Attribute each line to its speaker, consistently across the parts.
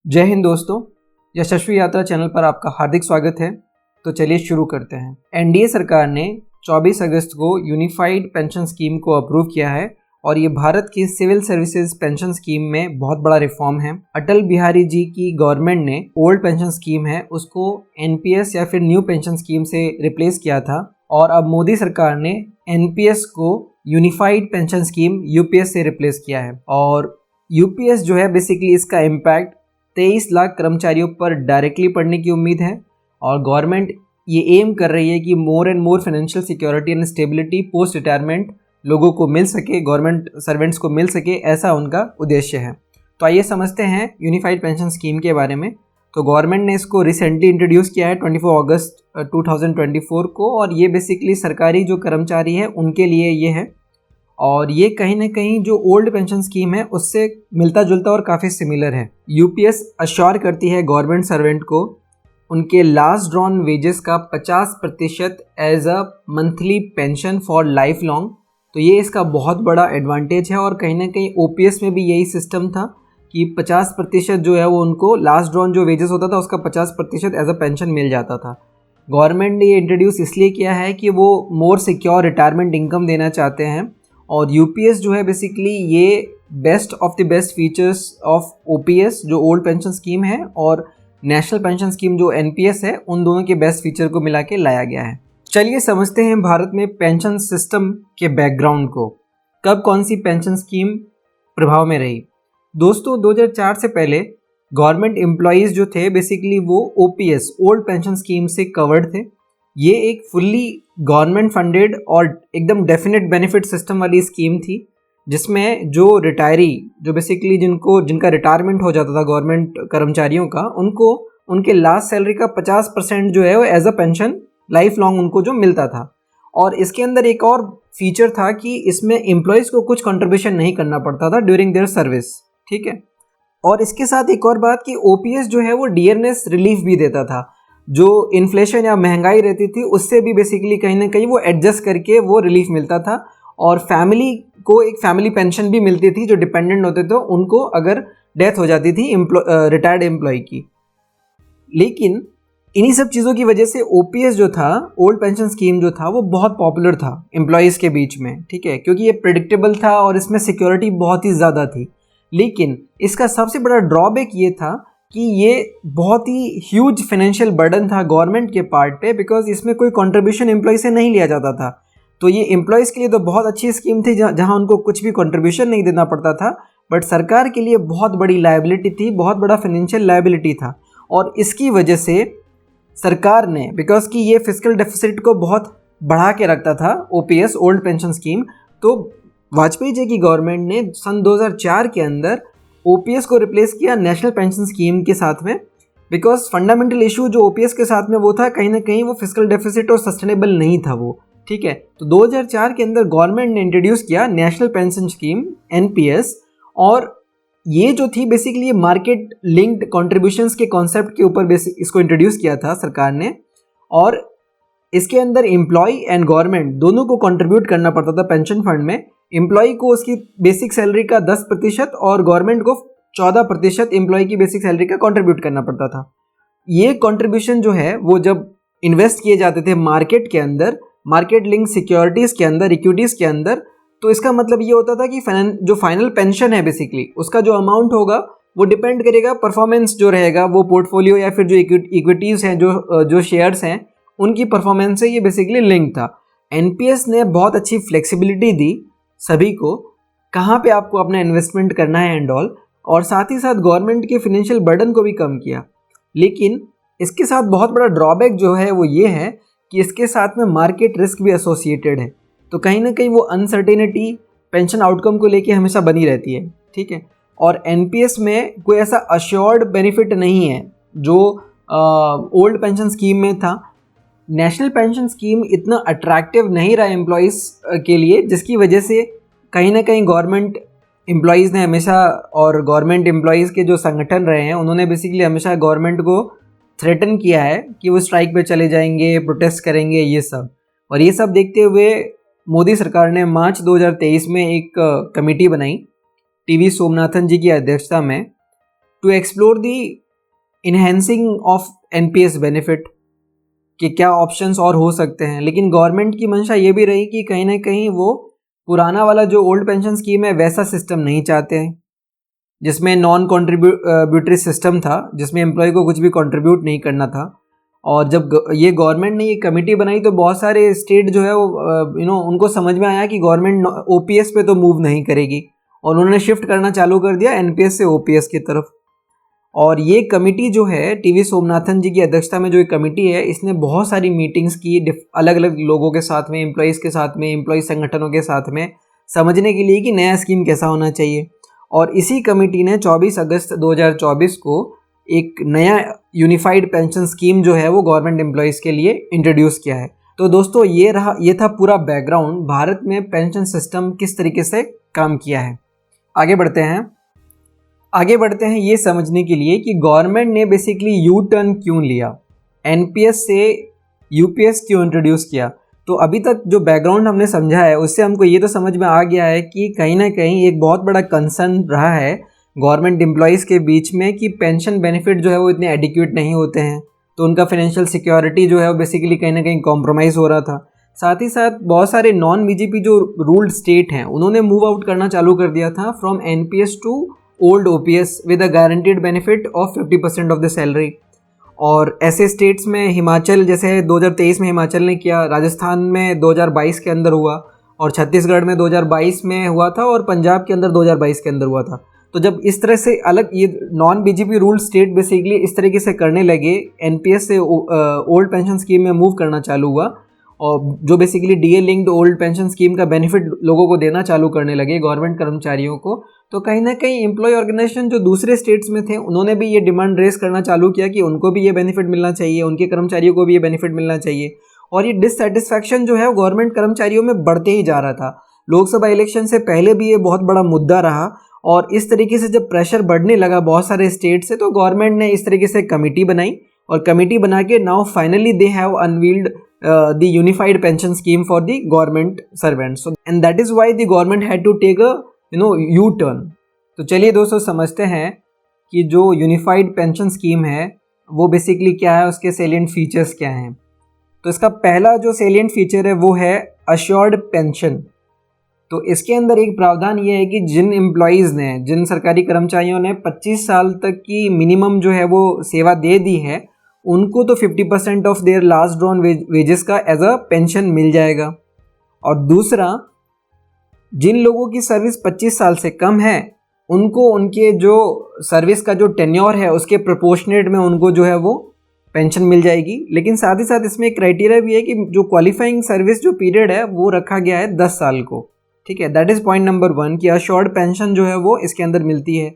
Speaker 1: जय हिंद दोस्तों, यशस्वी यात्रा चैनल पर आपका हार्दिक स्वागत है। तो चलिए शुरू करते हैं। एनडीए सरकार ने 24 अगस्त को यूनिफाइड पेंशन स्कीम को अप्रूव किया है और ये भारत की सिविल सर्विसेज पेंशन स्कीम में बहुत बड़ा रिफॉर्म है। अटल बिहारी जी की गवर्नमेंट ने ओल्ड पेंशन स्कीम है उसको एनपीएस या फिर न्यू पेंशन स्कीम से रिप्लेस किया था और अब मोदी सरकार ने एनपीएस को यूनिफाइड पेंशन स्कीम यूपीएस से रिप्लेस किया है। और यूपीएस जो है बेसिकली इसका इम्पैक्ट 23 लाख कर्मचारियों पर डायरेक्टली पड़ने की उम्मीद है और गवर्नमेंट ये एम कर रही है कि more and more financial security and stability post retirement लोगों को मिल सके, गवर्नमेंट सर्वेंट्स को मिल सके, ऐसा उनका उद्देश्य है। तो आइए समझते हैं यूनिफाइड पेंशन स्कीम के बारे में। तो गवर्नमेंट ने इसको रिसेंटली इंट्रोड्यूस किया है 24 अगस्त 2024 को और ये बेसिकली सरकारी जो कर्मचारी है उनके लिए ये है और ये कहीं ना कहीं जो ओल्ड पेंशन स्कीम है उससे मिलता जुलता और काफ़ी सिमिलर है। यूपीएस अश्योर करती है गवर्नमेंट सर्वेंट को उनके लास्ट ड्रॉन वेजेस का 50% as a monthly pension for life long. तो ये इसका बहुत बड़ा एडवांटेज है और कहीं ना कहीं ओपीएस में भी यही सिस्टम था कि 50% जो है वो उनको लास्ट ड्रॉन जो वेजेस होता था उसका 50% एज अ पेंशन मिल जाता था। गवर्नमेंट ने ये इंट्रोड्यूस इसलिए किया है कि वो मोर सिक्योर रिटायरमेंट इनकम देना चाहते हैं और यूपीएस जो है बेसिकली ये best of the best features of OPS जो ओल्ड पेंशन स्कीम है और नेशनल पेंशन स्कीम जो एनपीएस है उन दोनों के बेस्ट फीचर को मिला के लाया गया है। चलिए समझते हैं भारत में पेंशन सिस्टम के बैकग्राउंड को। कब कौन सी पेंशन स्कीम प्रभाव में रही? दोस्तों 2004 से पहले गवर्नमेंट एम्प्लॉयज़ जो थे बेसिकली वो ओपीएस ओल्ड पेंशन स्कीम से कवर्ड थे। ये एक फुल्ली गवर्नमेंट फंडेड और एकदम डेफिनेट बेनिफिट सिस्टम वाली स्कीम थी जिसमें जो रिटायरी जो बेसिकली जिनका रिटायरमेंट हो जाता था गवर्नमेंट कर्मचारियों का उनको उनके लास्ट सैलरी का 50% जो है वो as a pension life long उनको जो मिलता था। और इसके अंदर एक और फीचर था कि इसमें एम्प्लॉयज़ को कुछ कंट्रीब्यूशन नहीं करना पड़ता था ड्यूरिंग देयर सर्विस, ठीक है। और इसके साथ एक और बात कि ओपीएस जो है वो डियरनेस रिलीफ भी देता था। जो इन्फ्लेशन या महंगाई रहती थी उससे भी बेसिकली कहीं ना कहीं वो एडजस्ट करके वो रिलीफ मिलता था और फैमिली को एक फैमिली पेंशन भी मिलती थी जो डिपेंडेंट होते थे उनको अगर डेथ हो जाती थी रिटायर्ड एम्प्लॉय की। लेकिन इन्हीं सब चीज़ों की वजह से ओपीएस जो था ओल्ड पेंशन स्कीम जो था वो बहुत पॉपुलर था एम्प्लॉयज़ के बीच में, ठीक है, क्योंकि ये प्रेडिक्टेबल था और इसमें सिक्योरिटी बहुत ही ज़्यादा थी। लेकिन इसका सबसे बड़ा ड्रॉबैक ये था कि ये बहुत ही ह्यूज फाइनेंशियल बर्डन था गवर्नमेंट के पार्ट पे बिकॉज इसमें कोई कंट्रीब्यूशन एम्प्लॉय से नहीं लिया जाता था। तो ये एम्प्लॉयज़ के लिए तो बहुत अच्छी स्कीम थी जहां उनको कुछ भी कंट्रीब्यूशन नहीं देना पड़ता था, बट सरकार के लिए बहुत बड़ी लायबिलिटी थी, बहुत बड़ा फाइनेंशियल लायबिलिटी था। और इसकी वजह से सरकार ने बिकॉज कि ये फिस्कल डेफिसिट को बहुत बढ़ा के रखता था ओपीएस ओल्ड पेंशन स्कीम, तो वाजपेयी जी की गवर्नमेंट ने सन 2004 के अंदर ओपीएस को रिप्लेस किया नेशनल पेंशन स्कीम के साथ में बिकॉज फंडामेंटल इशू जो ओपीएस के साथ में वो था कहीं ना कहीं वो फिस्कल डेफिसिट और सस्टेनेबल नहीं था वो, ठीक है। तो 2004 के अंदर गवर्नमेंट ने इंट्रोड्यूस किया नेशनल पेंशन स्कीम एनपीएस और ये जो थी बेसिकली मार्केट लिंक्ड कॉन्ट्रीब्यूशंस के कॉन्सेप्ट के ऊपर इसको इंट्रोड्यूस किया था सरकार ने और इसके अंदर एम्प्लॉय एंड गवर्नमेंट दोनों को कंट्रीब्यूट करना पड़ता था पेंशन फंड में। एम्प्लॉय को उसकी बेसिक सैलरी का 10% और गवर्नमेंट को 14% एम्प्लॉय की बेसिक सैलरी का कंट्रीब्यूट करना पड़ता था। ये कंट्रीब्यूशन जो है वो जब इन्वेस्ट किए जाते थे मार्केट के अंदर, मार्केट लिंक सिक्योरिटीज़ के अंदर, इक्विटीज़ के अंदर, तो इसका मतलब ये होता था कि जो फाइनल पेंशन है बेसिकली उसका जो अमाउंट होगा वो डिपेंड करेगा परफॉर्मेंस जो रहेगा वो पोर्टफोलियो या फिर जो इक्विटीज़ हैं जो शेयर्स हैं उनकी परफॉर्मेंस से ये बेसिकली लिंक था। एनपीएस ने बहुत अच्छी फ्लेक्सिबिलिटी दी सभी को कहाँ पे आपको अपना इन्वेस्टमेंट करना है एंड ऑल, और साथ ही साथ गवर्नमेंट के फिनेंशियल बर्डन को भी कम किया। लेकिन इसके साथ बहुत बड़ा ड्रॉबैक जो है वो ये है कि इसके साथ में मार्केट रिस्क भी एसोसिएटेड है, तो कहीं ना कहीं वो अनसर्टेनिटी पेंशन आउटकम को लेके हमेशा बनी रहती है, ठीक है। और एनपीएस में कोई ऐसा अश्योर्ड बेनिफिट नहीं है जो ओल्ड पेंशन स्कीम में था। नेशनल पेंशन स्कीम इतना अट्रैक्टिव नहीं रहा एम्प्लॉयज़ के लिए जिसकी वजह से कहीं ना कहीं गवर्नमेंट एम्प्लॉयज़ ने हमेशा और गवर्नमेंट एम्प्लॉयज़ के जो संगठन रहे हैं उन्होंने बेसिकली हमेशा गवर्नमेंट को थ्रेटन किया है कि वो स्ट्राइक पे चले जाएंगे, प्रोटेस्ट करेंगे, ये सब। और ये सब देखते हुए मोदी सरकार ने मार्च 2023 में एक कमेटी बनाई टीवी सोमनाथन जी की अध्यक्षता में to explore the enhancing of NPS benefit कि क्या ऑप्शंस और हो सकते हैं। लेकिन गवर्नमेंट की मंशा ये भी रही कि कहीं ना कहीं वो पुराना वाला जो ओल्ड पेंशन स्कीम है वैसा सिस्टम नहीं चाहते हैं, जिसमें नॉन कॉन्ट्रीब्यूटरी सिस्टम था, जिसमें एम्प्लॉय को कुछ भी कंट्रीब्यूट नहीं करना था। और जब ये गवर्नमेंट ने ये कमेटी बनाई तो बहुत सारे स्टेट जो है वो उनको समझ में आया कि गवर्नमेंट ओपीएस पे तो मूव नहीं करेगी, और उन्होंने शिफ्ट करना चालू कर दिया एनपीएस से ओपीएस की तरफ। और ये कमेटी जो है टीवी सोमनाथन जी की अध्यक्षता में जो एक कमेटी है, इसने बहुत सारी मीटिंग्स की अलग अलग लोगों के साथ में, एम्प्लॉयज़ के साथ में, एम्प्लॉय संगठनों के साथ में, समझने के लिए कि नया स्कीम कैसा होना चाहिए। और इसी कमेटी ने 24 अगस्त 2024 को एक नया यूनिफाइड पेंशन स्कीम जो है वो गवर्नमेंट एम्प्लॉयज़ के लिए इंट्रोड्यूस किया है। तो दोस्तों ये था पूरा बैकग्राउंड, भारत में पेंशन सिस्टम किस तरीके से काम किया है। आगे बढ़ते हैं ये समझने के लिए कि गवर्नमेंट ने बेसिकली यू टर्न क्यों लिया, एनपीएस से यूपीएस क्यों इंट्रोड्यूस किया। तो अभी तक जो बैकग्राउंड हमने समझा है उससे हमको ये तो समझ में आ गया है कि कहीं ना कहीं एक बहुत बड़ा कंसर्न रहा है गवर्नमेंट एम्प्लॉयज़ के बीच में कि पेंशन बेनिफिट जो है वो इतने एडिक्वेट नहीं होते हैं, तो उनका फाइनेंशियल सिक्योरिटी जो है वो बेसिकली कहीं ना कहीं कॉम्प्रोमाइज़ हो रहा था। साथ ही साथ बहुत सारे नॉन बीजेपी जो रूल्ड स्टेट हैं उन्होंने मूव आउट करना चालू कर दिया था from NPS to old OPS with a guaranteed benefit of 50% of the salary. और ऐसे स्टेट्स में हिमाचल, जैसे 2023 में हिमाचल ने किया, राजस्थान में 2022 के अंदर हुआ, और छत्तीसगढ़ में 2022 में हुआ था, और पंजाब के अंदर 2022 के अंदर हुआ था। तो जब इस तरह से अलग ये non BJP rule state basically इस तरीके से करने लगे, एनपीएस से ओल्ड पेंशन स्कीम में मूव करना चालू हुआ, और जो basically DA linked old pension scheme का बेनिफिट लोगों को देना चालू करने लगे, गवर्नमेंट कर्मचारियों को, तो कहीं ना कहीं एम्प्लॉय ऑर्गेनाइजेशन जो दूसरे स्टेट्स में थे उन्होंने भी ये डिमांड रेस करना चालू किया कि उनको भी ये बेनिफिट मिलना चाहिए, उनके कर्मचारियों को भी ये बेनिफिट मिलना चाहिए। और ये डिससेटिस्फैक्शन जो है वो गवर्नमेंट कर्मचारियों में बढ़ते ही जा रहा था। लोकसभा इलेक्शन से पहले भी ये बहुत बड़ा मुद्दा रहा, और इस तरीके से जब प्रेशर बढ़ने लगा बहुत सारे स्टेट से, तो गवर्नमेंट ने इस तरीके से कमेटी बनाई, और कमेटी बना के now finally they have unveiled the unified pension scheme for the government servants, and that is why the government had to take a U turn. तो चलिए दोस्तों समझते हैं कि जो यूनिफाइड पेंशन स्कीम है वो बेसिकली क्या है, उसके सेलिएंट फीचर्स क्या हैं। तो इसका पहला जो सेलिएंट फीचर है वो है अश्योर्ड पेंशन। तो इसके अंदर एक प्रावधान ये है कि जिन सरकारी कर्मचारियों ने 25 साल तक की मिनिमम जो है वो सेवा दे दी है, उनको तो 50% of their last drawn wages का एज अ पेंशन मिल जाएगा। और दूसरा, जिन लोगों की सर्विस 25 साल से कम है उनको उनके जो सर्विस का जो टेन्योर है उसके प्रोपोर्शनेट में उनको जो है वो पेंशन मिल जाएगी। लेकिन साथ ही साथ इसमें एक क्राइटेरिया भी है कि जो क्वालिफाइंग सर्विस जो पीरियड है वो रखा गया है 10 साल को। ठीक है, दैट इज़ पॉइंट नंबर 1 कि अश्योर्ड पेंशन जो है वो इसके अंदर मिलती है।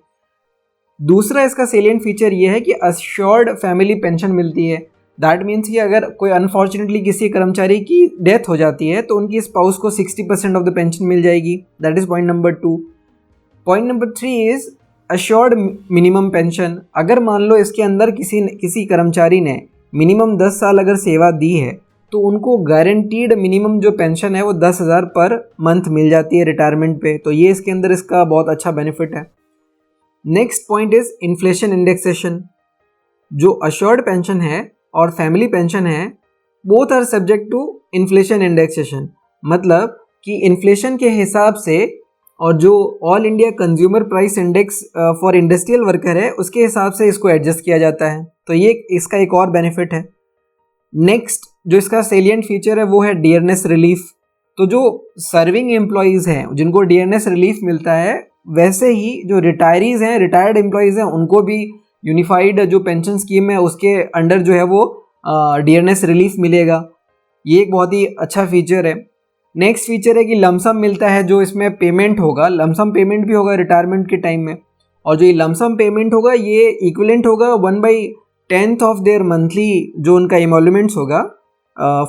Speaker 1: दूसरा इसका सेलिएंट फीचर ये है कि अश्योर्ड फैमिली पेंशन मिलती है। दैट मीन्स कि अगर कोई अनफॉर्चुनेटली किसी कर्मचारी की डेथ हो जाती है तो उनकी स्पाउस को 60% ऑफ द पेंशन मिल जाएगी। That is point number 2। Point number 3 is assured minimum pension. अगर मान लो इसके अंदर किसी कर्मचारी ने मिनिमम 10 साल अगर सेवा दी है तो उनको गारंटीड मिनिमम जो पेंशन है वो 10,000 पर मंथ मिल जाती है रिटायरमेंट पे। तो ये इसके अंदर इसका बहुत अच्छा बेनिफिट है। Next point is inflation indexation. जो अश्योर्ड पेंशन है और फैमिली पेंशन है both are subject to inflation indexation, मतलब कि इन्फ्लेशन के हिसाब से और जो all India consumer price index for industrial worker है उसके हिसाब से इसको एडजस्ट किया जाता है। तो ये इसका एक और बेनिफिट है। नेक्स्ट जो इसका सेलिएंट फीचर है वो है डियरनेस रिलीफ। तो जो सर्विंग एम्प्लॉयज़ हैं जिनको डियरनेस रिलीफ मिलता है, वैसे ही जो रिटायरीज़ हैं, रिटायर्ड एम्प्लॉयज़ हैं, उनको भी यूनिफाइड जो पेंशन स्कीम है उसके अंडर जो है वो डियरनेस रिलीफ मिलेगा। ये एक बहुत ही अच्छा फीचर है। नेक्स्ट फीचर है कि लमसम मिलता है, जो इसमें पेमेंट होगा, लमसम पेमेंट भी होगा रिटायरमेंट के टाइम में, और जो ये लमसम पेमेंट होगा ये इक्विवेलेंट होगा 1/10 ऑफ देयर मंथली जो उनका एमोल्यूमेंट्स होगा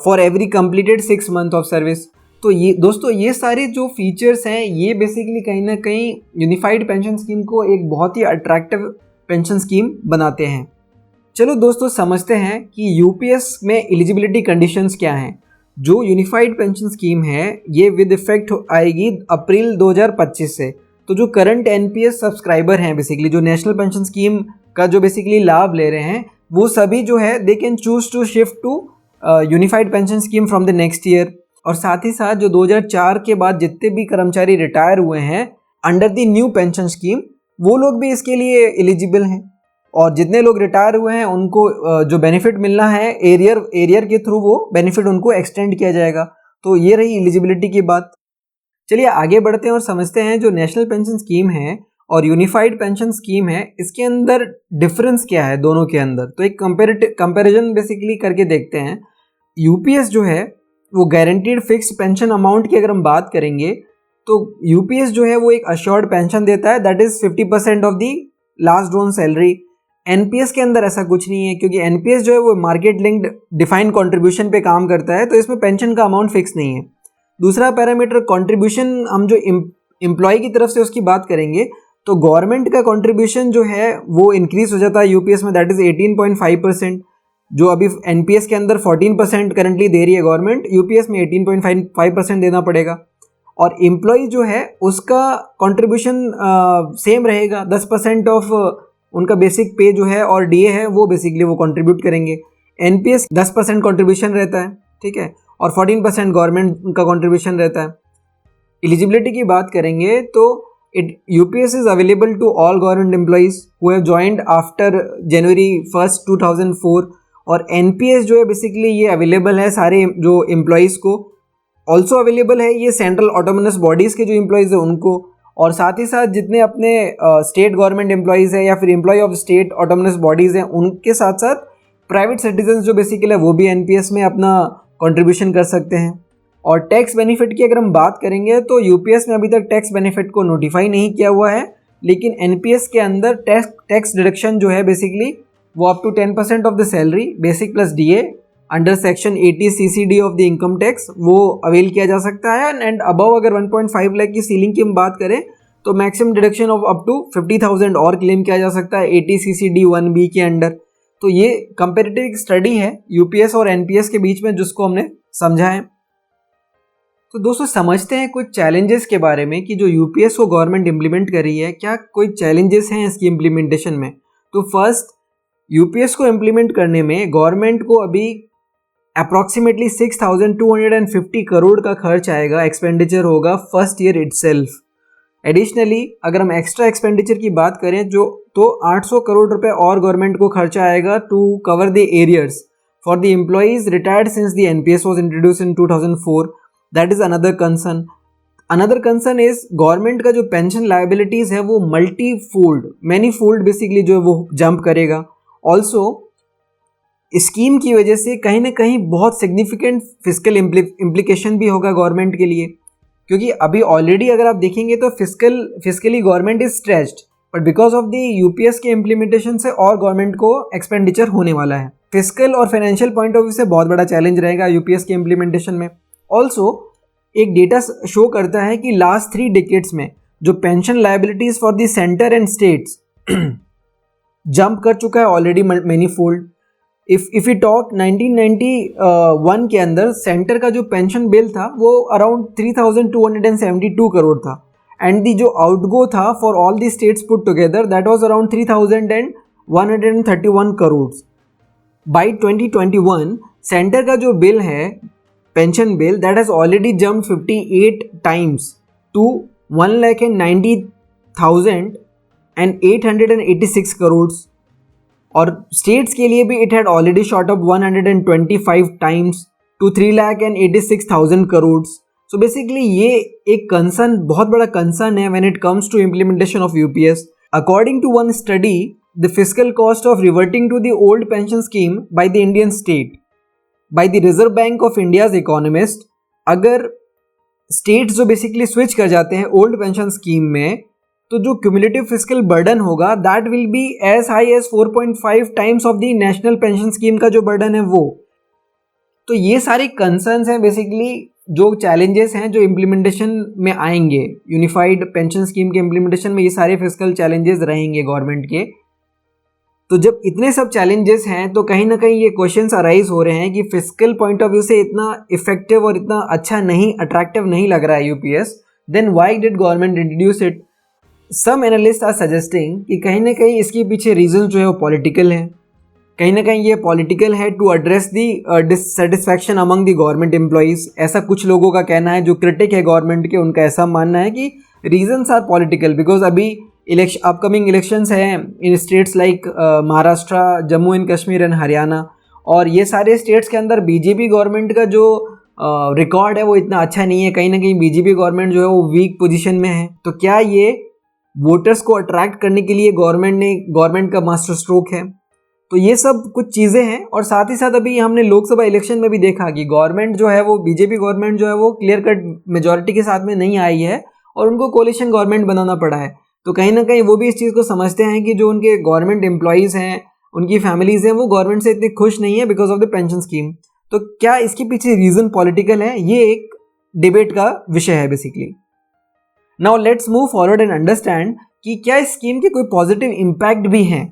Speaker 1: for every completed 6 month of service. तो ये दोस्तों ये सारे जो फीचर्स हैं ये बेसिकली कहीं ना कहीं यूनिफाइड पेंशन स्कीम को एक बहुत ही अट्रैक्टिव पेंशन स्कीम बनाते हैं। चलो दोस्तों समझते हैं कि यूपीएस में एलिजिबिलिटी कंडीशंस क्या हैं। जो यूनिफाइड पेंशन स्कीम है ये विद इफेक्ट आएगी अप्रैल 2025 से। तो जो करंट एनपीएस सब्सक्राइबर हैं बेसिकली, जो नेशनल पेंशन स्कीम का जो बेसिकली लाभ ले रहे हैं, वो सभी जो है they can choose to shift to unified pension scheme from the next year. और साथ ही साथ जो 2004 के बाद जितने भी कर्मचारी रिटायर हुए हैं under the new pension scheme, वो लोग भी इसके लिए एलिजिबल हैं। और जितने लोग रिटायर हुए हैं उनको जो बेनिफिट मिलना है एरियर के थ्रू, वो बेनिफिट उनको एक्सटेंड किया जाएगा। तो ये रही एलिजिबिलिटी की बात। चलिए आगे बढ़ते हैं और समझते हैं जो नेशनल पेंशन स्कीम है और यूनिफाइड पेंशन स्कीम है, इसके अंदर डिफरेंस क्या है दोनों के अंदर। तो एक कंपैरिजन बेसिकली करके देखते हैं। यूपीएस जो है वो गारंटीड फिक्स्ड पेंशन अमाउंट की अगर हम बात करेंगे तो यूपीएस जो है वो एक अश्योर्ड पेंशन देता है, that is 50% of the last drawn salary. NPS के अंदर ऐसा कुछ नहीं है, क्योंकि एनपीएस जो है वो मार्केट लिंक्ड डिफाइंड कंट्रीब्यूशन पे काम करता है, तो इसमें पेंशन का अमाउंट फिक्स नहीं है। दूसरा पैरामीटर कंट्रीब्यूशन, हम जो एम्प्लॉय की तरफ से उसकी बात करेंगे तो गवर्नमेंट का कंट्रीब्यूशन जो है वो इंक्रीज हो जाता है यूपीएस में, दैट इज 18.5%। जो अभी एनपीएस के अंदर 14% करंटली दे रही है गवर्नमेंट, यूपीएस में 18.5% देना पड़ेगा। और एम्प्लॉय जो है उसका कंट्रीब्यूशन सेम रहेगा, 10% ऑफ उनका बेसिक पे जो है और डीए है वो बेसिकली वो कंट्रीब्यूट करेंगे। एनपीएस 10% कंट्रीब्यूशन रहता है, ठीक है, और 14% गवर्नमेंट का कंट्रीब्यूशन रहता है। एलिजिबिलिटी की बात करेंगे तो UPS is available to all government employees who have joined after January 1, 2004। और एनपीएस जो है बेसिकली ये अवेलेबल है सारे जो एम्प्लॉइज़ को। ऑल्सो अवेलेबल है ये सेंट्रल ऑटोनोमस बॉडीज़ के जो एम्प्लॉइज़ हैं उनको, और साथ ही साथ जितने अपने स्टेट गवर्नमेंट एम्प्लॉइज़ हैं या फिर employ of state autonomous bodies हैं, उनके साथ साथ प्राइवेट सिटीजन्स जो बेसिकली है वो भी एनपीएस में अपना कंट्रीब्यूशन कर सकते हैं। और टैक्स बेनिफिट की अगर हम बात करेंगे तो यूपीएस में अभी तक टैक्स बेनिफिट को नोटिफाई नहीं किया हुआ है, लेकिन एनपीएस के अंदर टैक्स डिडक्शन जो है बेसिकली वो up to 10% of the salary basic plus DA under section 80 CCD of the income tax वो अवेल किया जा सकता है। एंड अबव अगर 1.5 लाख की सीलिंग की हम बात करें तो maximum deduction of up to 50,000 और क्लेम किया जा सकता है 80 CCD 1B के अंडर। तो ये कंपेरेटिव स्टडी है यूपीएस और एनपीएस के बीच में जिसको हमने समझा है। तो दोस्तों समझते हैं कुछ चैलेंजेस के बारे में कि जो यूपीएस को गवर्नमेंट इम्प्लीमेंट कर रही है, क्या कोई चैलेंजेस हैं इसकी इम्प्लीमेंटेशन में। तो फर्स्ट, यूपीएस को इम्प्लीमेंट करने में गवर्नमेंट को अभी अप्रॉक्सीमेटली 6,250 करोड़ का खर्च आएगा, एक्सपेंडिचर होगा फर्स्ट ईयर इटसेल्फ। एडिशनली अगर हम एक्स्ट्रा एक्सपेंडिचर की बात करें जो तो 800 करोड़ रुपए और गवर्नमेंट को खर्चा आएगा to cover the arrears for the employees retired since the NPS was introduce in 2004। That is another concern. Another concern इज गवर्नमेंट का जो पेंशन लायबिलिटीज है वो मैनी फोल्ड बेसिकली जो है वो जंप करेगा। ऑल्सो स्कीम की वजह से कहीं ना कहीं बहुत सिग्निफिकेंट फिजिकल इम्प्लीकेशन भी होगा गवर्नमेंट के लिए, क्योंकि अभी ऑलरेडी अगर आप देखेंगे तो physically government is stretched, but because of the UPS के इम्प्लीमेंटेशन से और गवर्नमेंट को एक्सपेंडिचर होने वाला है। फिजिकल और फाइनेंशियल पॉइंट ऑफ व्यू से बहुत बड़ा चैलेंज रहेगा यूपीएस के इम्प्लीमेंटेशन में। ऑल्सो एक डेटा शो करता है कि लास्ट 3 डिकेड्स में जो pension liabilities for the centre and states jump कर चुका है already many fold. If you talk 1991 के अंदर सेंटर का जो पेंशन बिल था वो अराउंड 3,272 करोड़ था, एंड दी जो आउटगो था for all the states put together that was around 3,131 crore. By 2021 centre का जो बिल है pension bill that has already jump 58 times to 1,90,886 crore, और स्टेट्स के लिए भी it had already shot up 125 times to 3,86,000 crore. So basically ये एक कंसर्न, बहुत बड़ा कंसर्न है when it comes to implementation of UPS. According to one study, the physical cost of reverting to the old pension scheme by the Indian state by the Reserve Bank of India's economist, अगर states जो basically switch कर जाते हैं old pension scheme में तो जो cumulative physical burden होगा that will be as high as 4.5 times of the national pension scheme का जो बर्डन है वो। तो ये सारे कंसर्न्स हैं बेसिकली, जो चैलेंजेस हैं जो इम्प्लीमेंटेशन में आएंगे यूनिफाइड पेंशन स्कीम के इम्प्लीमेंटेशन में, ये सारे फिजिकल चैलेंजेस रहेंगे गवर्नमेंट के। तो जब इतने सब चैलेंजेस हैं तो कहीं ना कहीं ये क्वेश्चंस अराइज हो रहे हैं कि फिजिकल पॉइंट ऑफ व्यू से इतना इफेक्टिव और इतना अच्छा नहीं, अट्रैक्टिव नहीं लग रहा है UPS, then why did government introduce it. Some analyst are suggesting कि कहीं ना कहीं इसके पीछे रीज़न जो है वो पॉलिटिकल है, कहीं ना कहीं ये पॉलिटिकल है to address the dissatisfaction among the government employees. ऐसा कुछ लोगों का कहना है, जो क्रिटिक है गवर्नमेंट के, उनका ऐसा मानना है कि रीजंस आर पॉलिटिकल बिकॉज अभी अपकमिंग इलेक्शंस हैं in states like Maharashtra, Jammu and Kashmir and Haryana, और ये सारे स्टेट्स के अंदर बीजेपी गवर्नमेंट का जो रिकॉर्ड है वो इतना अच्छा नहीं है। कहीं ना कहीं बीजेपी गवर्नमेंट जो है वो वीक पोजीशन में है। तो क्या ये वोटर्स को अट्रैक्ट करने के लिए गवर्नमेंट का मास्टर स्ट्रोक है? तो ये सब कुछ चीज़ें हैं। और साथ ही साथ अभी हमने लोकसभा इलेक्शन में भी देखा कि गवर्नमेंट जो है वो बीजेपी गवर्नमेंट जो है वो क्लियर कट मेजॉरिटी के साथ में नहीं आई है और उनको कोलिशन गवर्नमेंट बनाना पड़ा है। तो कहीं ना कहीं वो भी इस चीज़ को समझते हैं कि जो उनके गवर्नमेंट एम्प्लॉयज़ हैं, उनकी फैमिलीज़ हैं, वो गवर्नमेंट से इतनी खुश नहीं है because of the pension scheme. तो क्या इसके पीछे रीज़न पॉलिटिकल है? ये एक डिबेट का विषय है basically. Now let's move forward and understand कि क्या इस स्कीम के कोई पॉजिटिव इम्पैक्ट भी हैं।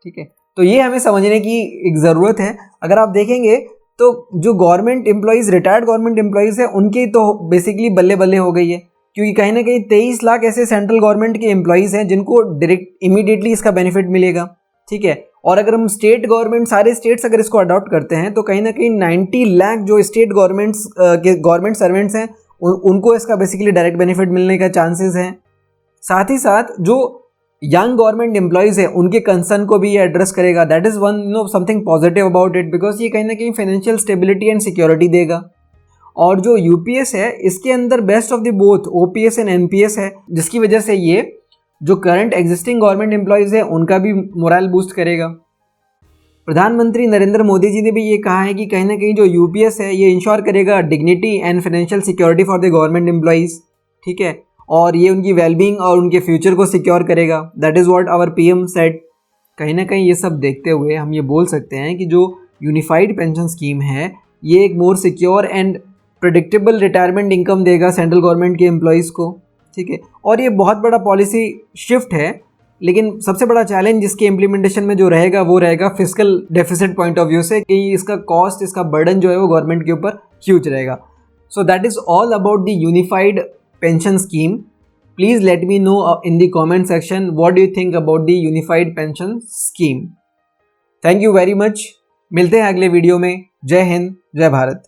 Speaker 1: ठीक है, तो ये हमें समझने की एक ज़रूरत है। अगर आप देखेंगे तो जो government employees, retired government employees है, उनकी तो बेसिकली बल्ले बल्ले हो गई है, क्योंकि कहीं ना कहीं 23 लाख ऐसे सेंट्रल गवर्नमेंट के एम्प्लॉइज़ हैं जिनको डायरेक्ट इमीडिएटली इसका बेनिफिट मिलेगा। ठीक है, और अगर हम स्टेट गवर्नमेंट, सारे स्टेट्स अगर इसको अडॉप्ट करते हैं तो कहीं ना कहीं 90 लाख जो स्टेट गवर्नमेंट्स के गवर्नमेंट सर्वेंट्स हैं उनको इसका बेसिकली डायरेक्ट बेनिफिट मिलने का चांसेस हैं। साथ ही साथ जो यंग गवर्नमेंट एम्प्लॉइज़ है उनके कंसर्न को भी ये एड्रेस करेगा। That is one something positive about it, because ये कहीं ना कहीं फाइनेंशियल स्टेबिलिटी एंड सिक्योरिटी देगा। और जो यूपीएस है इसके अंदर best of the both OPS and NPS है, जिसकी वजह से ये जो करंट एग्जिस्टिंग गवर्नमेंट एम्प्लॉइज़ है उनका भी मोरल बूस्ट करेगा। प्रधानमंत्री नरेंद्र मोदी जी ने भी ये कहा है कि कहीं ना कहीं जो यूपीएस है ये इंश्योर करेगा dignity and financial security for the government employees. ठीक है, और ये उनकी वेलबींग और उनके फ्यूचर को सिक्योर करेगा। That is what our PM said. कहीं ना कहीं ये सब देखते हुए हम ये बोल सकते हैं कि जो यूनिफाइड पेंशन स्कीम है ये एक more secure and predictable retirement income देगा सेंट्रल गवर्नमेंट के एम्प्लॉइज़ को। ठीक है, और ये बहुत बड़ा पॉलिसी शिफ्ट है, लेकिन सबसे बड़ा चैलेंज इसके इम्प्लीमेंटेशन में जो रहेगा वो रहेगा fiscal deficit point of view से, कि इसका कॉस्ट, इसका बर्डन जो है वो गवर्नमेंट के ऊपर ह्यूज रहेगा। So that is all about the unified pension scheme. Please let me know in the comment section what do you think about the unified pension scheme. Thank you very much. मिलते हैं अगले video में। जय हिंद, जय भारत।